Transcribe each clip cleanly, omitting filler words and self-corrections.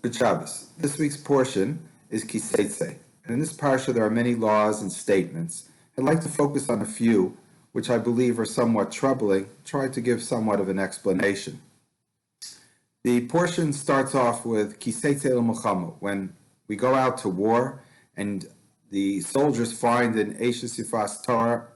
Good Shabbos. This week's portion is Teitzi, and in this parsha there are many laws and statements. I'd like to focus on a few, which I believe are somewhat troubling, try to give somewhat of an explanation. The portion starts off with Teitzi l'Milchama, when we go out to war and the soldiers find in Eshes Yifas Torah,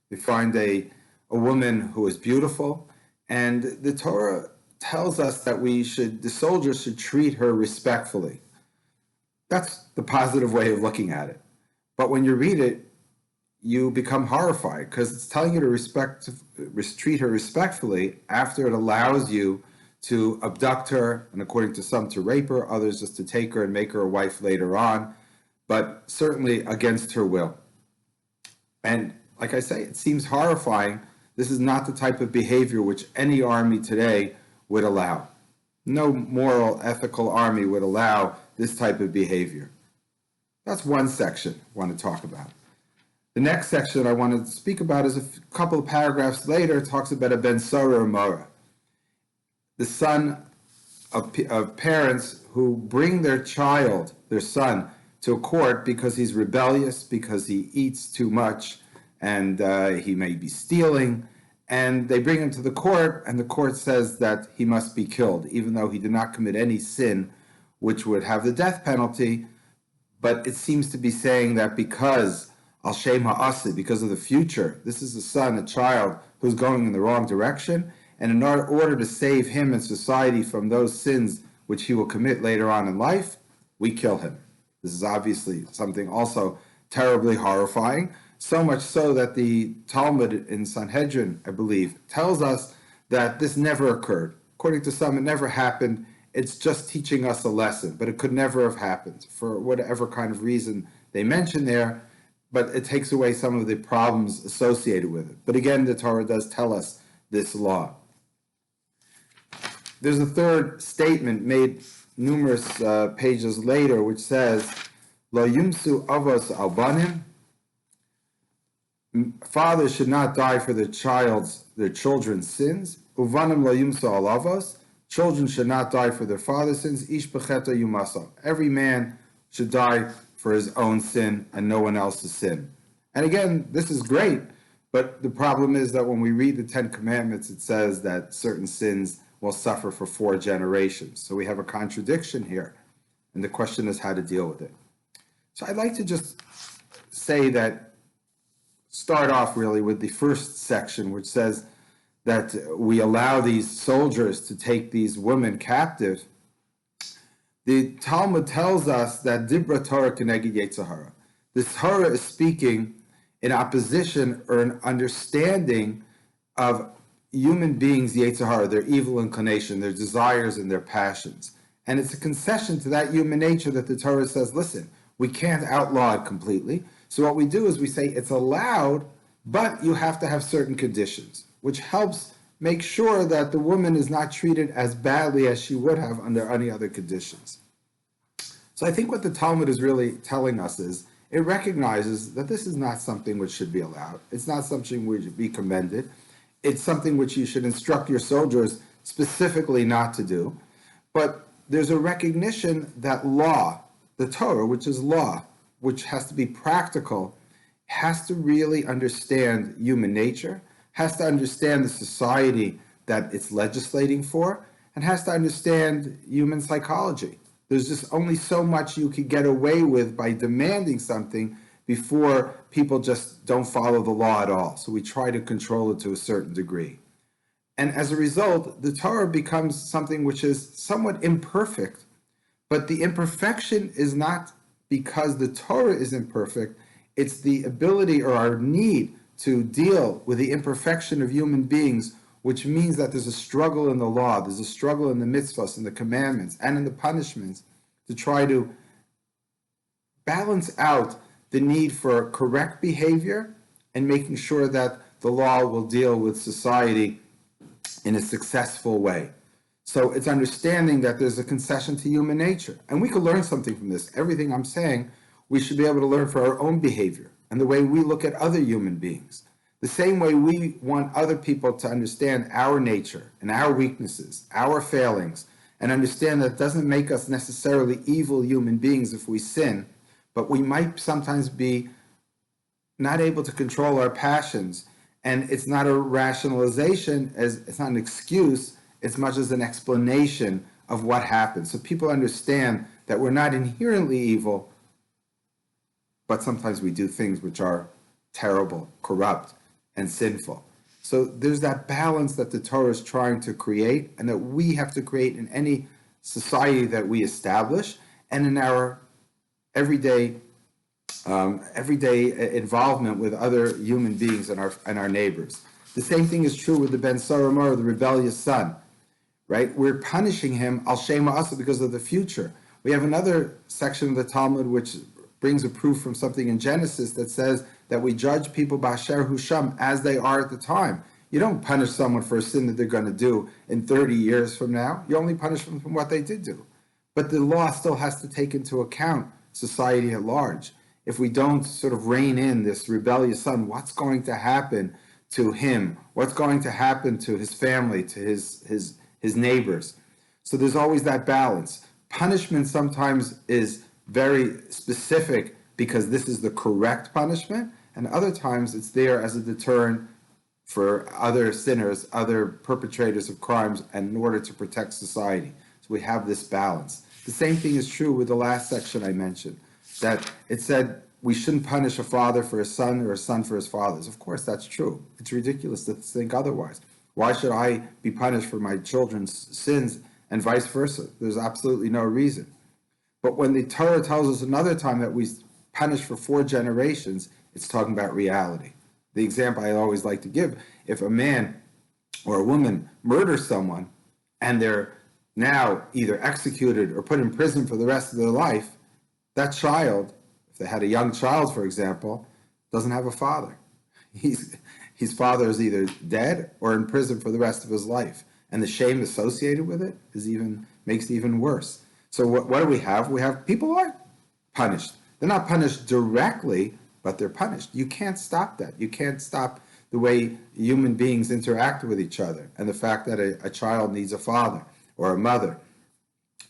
they find a woman who is beautiful, and the Torah tells us that the soldiers should treat her respectfully. That's the positive way of looking at it. But when you read it, you become horrified because it's telling you to treat her respectfully after it allows you to abduct her, and according to some to rape her, others just to take her and make her a wife later on, but certainly against her will. And like I say, it seems horrifying. This is not the type of behavior which any army today would allow. No moral, ethical army would allow this type of behavior. That's one section I want to talk about. The next section I want to speak about is a couple of paragraphs later. It talks about a ben Sora or Mora, the son of parents who bring their son, to a court because he's rebellious, because he eats too much, and he may be stealing. And they bring him to the court, and the court says that he must be killed, even though he did not commit any sin which would have the death penalty. But it seems to be saying that because al shem ha'asid, because of the future, this is a child who's going in the wrong direction, and in order to save him and society from those sins which he will commit later on in life, we kill him. This is obviously something also terribly horrifying. So much so that the Talmud in Sanhedrin, I believe, tells us that this never occurred. According to some, it never happened. It's just teaching us a lesson, but it could never have happened for whatever kind of reason they mention there, but it takes away some of the problems associated with it. But again, the Torah does tell us this law. There's a third statement made numerous pages later, which says, Lo yumsu avos al banim. Fathers should not die for their children's sins. Uvanim lo yumsu al avos. Children should not die for their father's sins. Ish b'cheta yumasa. Every man should die for his own sin and no one else's sin. And again, this is great, but the problem is that when we read the Ten Commandments, it says that certain sins will suffer for 4 generations. So we have a contradiction here, and the question is how to deal with it. So I'd like to just start off really with the first section, which says that we allow these soldiers to take these women captive. The Talmud tells us that Dibra Torah Keneged Yetzirah. This Torah is speaking in opposition or an understanding of human beings' Yetzirah, their evil inclination, their desires and their passions. And it's a concession to that human nature that the Torah says, listen, we can't outlaw it completely. So what we do is we say it's allowed, but you have to have certain conditions, which helps make sure that the woman is not treated as badly as she would have under any other conditions. So I think what the Talmud is really telling us is it recognizes that this is not something which should be allowed. It's not something which should be commended. It's something which you should instruct your soldiers specifically not to do. But there's a recognition that law, the Torah, which is law, which has to be practical, has to really understand human nature, has to understand the society that it's legislating for, and has to understand human psychology. There's just only so much you could get away with by demanding something before people just don't follow the law at all. So we try to control it to a certain degree. And as a result, the Torah becomes something which is somewhat imperfect, but the imperfection is not because the Torah is imperfect, it's the ability or our need to deal with the imperfection of human beings, which means that there's a struggle in the law, there's a struggle in the mitzvahs, in the commandments, and in the punishments to try to balance out the need for correct behavior and making sure that the law will deal with society in a successful way. So it's understanding that there's a concession to human nature. And we could learn something from this. Everything I'm saying, we should be able to learn for our own behavior and the way we look at other human beings. The same way we want other people to understand our nature and our weaknesses, our failings, and understand that it doesn't make us necessarily evil human beings if we sin, but we might sometimes be not able to control our passions. And it's not a rationalization, as it's not an excuse, as much as an explanation of what happened. So people understand that we're not inherently evil, but sometimes we do things which are terrible, corrupt, and sinful. So there's that balance that the Torah is trying to create, and that we have to create in any society that we establish, and in our everyday involvement with other human beings and our neighbors. The same thing is true with the Ben Saramor, the rebellious son, right? We're punishing him al shema asa because of the future. We have another section of the Talmud which brings a proof from something in Genesis that says that we judge people b'asher husham, as they are at the time. You don't punish someone for a sin that they're going to do in 30 years from now. You only punish them from what they did do. But the law still has to take into account society at large. If we don't sort of rein in this rebellious son, what's going to happen to him? What's going to happen to his family, to his neighbors? So there's always that balance. Punishment sometimes is very specific because this is the correct punishment, and other times it's there as a deterrent for other sinners, other perpetrators of crimes, and in order to protect society. So we have this balance. The same thing is true with the last section I mentioned, that it said we shouldn't punish a father for his son or a son for his fathers. Of course, that's true. It's ridiculous to think otherwise. Why should I be punished for my children's sins and vice versa? There's absolutely no reason. But when the Torah tells us another time that we punish for 4 generations, it's talking about reality. The example I always like to give, if a man or a woman murders someone and they're now either executed or put in prison for the rest of their life, that child, if they had a young child, for example, doesn't have a father. His father is either dead or in prison for the rest of his life. And the shame associated with it makes it even worse. So what do we have? We have people are punished. They're not punished directly, but they're punished. You can't stop that. You can't stop the way human beings interact with each other, and the fact that a child needs a father or a mother,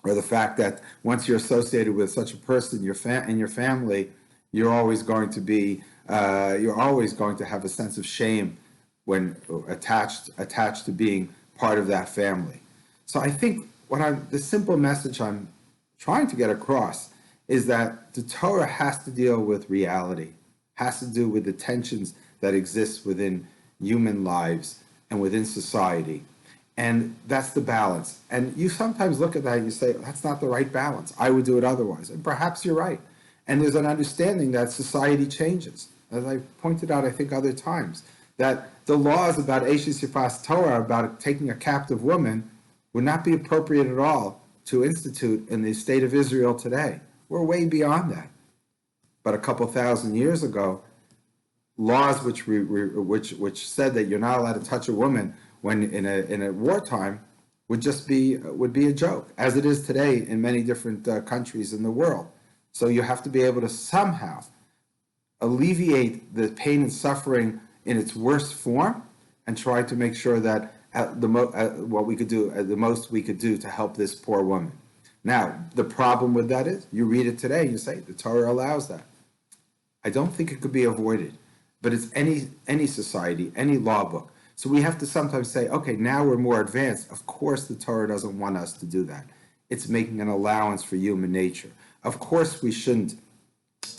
or the fact that once you're associated with such a person in your family, you're always going to have a sense of shame when attached to being part of that family. So I think the simple message I'm trying to get across is that the Torah has to deal with reality, has to do with the tensions that exist within human lives and within society. And that's the balance. And you sometimes look at that and you say, that's not the right balance. I would do it otherwise. And perhaps you're right. And there's an understanding that society changes. As I pointed out, I think other times, that the laws about Eishes Yifas Torah, about taking a captive woman, would not be appropriate at all to institute in the state of Israel today. We're way beyond that. But a couple thousand years ago, laws which said that you're not allowed to touch a woman when in a wartime would be a joke, as it is today in many different countries in the world. So you have to be able to somehow alleviate the pain and suffering in its worst form, and try to make sure that what we could do, the most we could do to help this poor woman. Now, the problem with that is, you read it today, you say, the Torah allows that. I don't think it could be avoided, but it's any society, any law book. So we have to sometimes say, okay, now we're more advanced. Of course the Torah doesn't want us to do that. It's making an allowance for human nature. Of course we shouldn't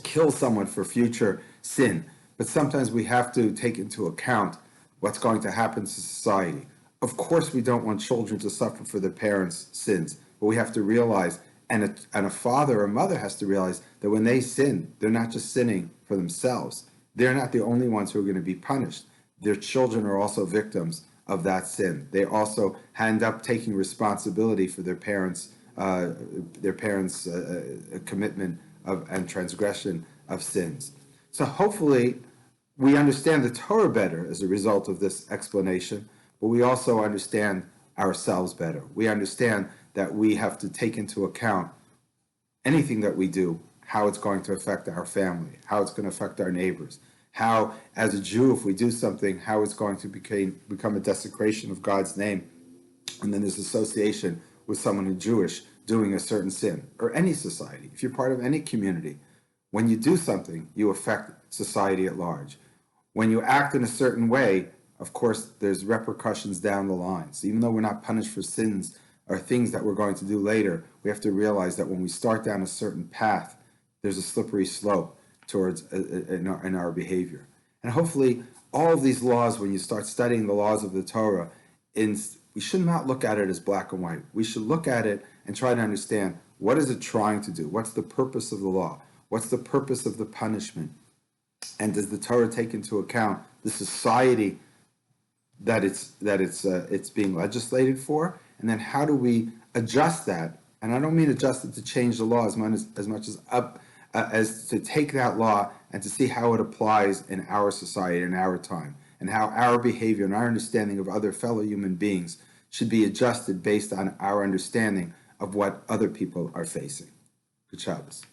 kill someone for future sin, but sometimes we have to take into account what's going to happen to society. Of course we don't want children to suffer for their parents' sins, but we have to realize, and a father or mother has to realize, that when they sin, they're not just sinning for themselves. They're not the only ones who are going to be punished. Their children are also victims of that sin. They also end up taking responsibility for their parents' commitment and transgression of sins. So hopefully we understand the Torah better as a result of this explanation, but we also understand ourselves better. We understand that we have to take into account anything that we do, how it's going to affect our family, how it's going to affect our neighbors, how, as a Jew, if we do something, how it's going to become a desecration of God's name, and then this association with someone who's Jewish doing a certain sin, or any society. If you're part of any community, when you do something, you affect society at large. When you act in a certain way, of course, there's repercussions down the line. So even though we're not punished for sins or things that we're going to do later, we have to realize that when we start down a certain path, there's a slippery slope towards in our behavior. And hopefully, all of these laws, when you start studying the laws of the Torah, we should not look at it as black and white. We should look at it and try to understand, what is it trying to do? What's the purpose of the law? What's the purpose of the punishment? And does the Torah take into account the society that it's being legislated for? And then how do we adjust that? And I don't mean adjust it to change the law as much as to take that law and to see how it applies in our society, in our time, and how our behavior and our understanding of other fellow human beings should be adjusted based on our understanding of what other people are facing. Good Shabbos.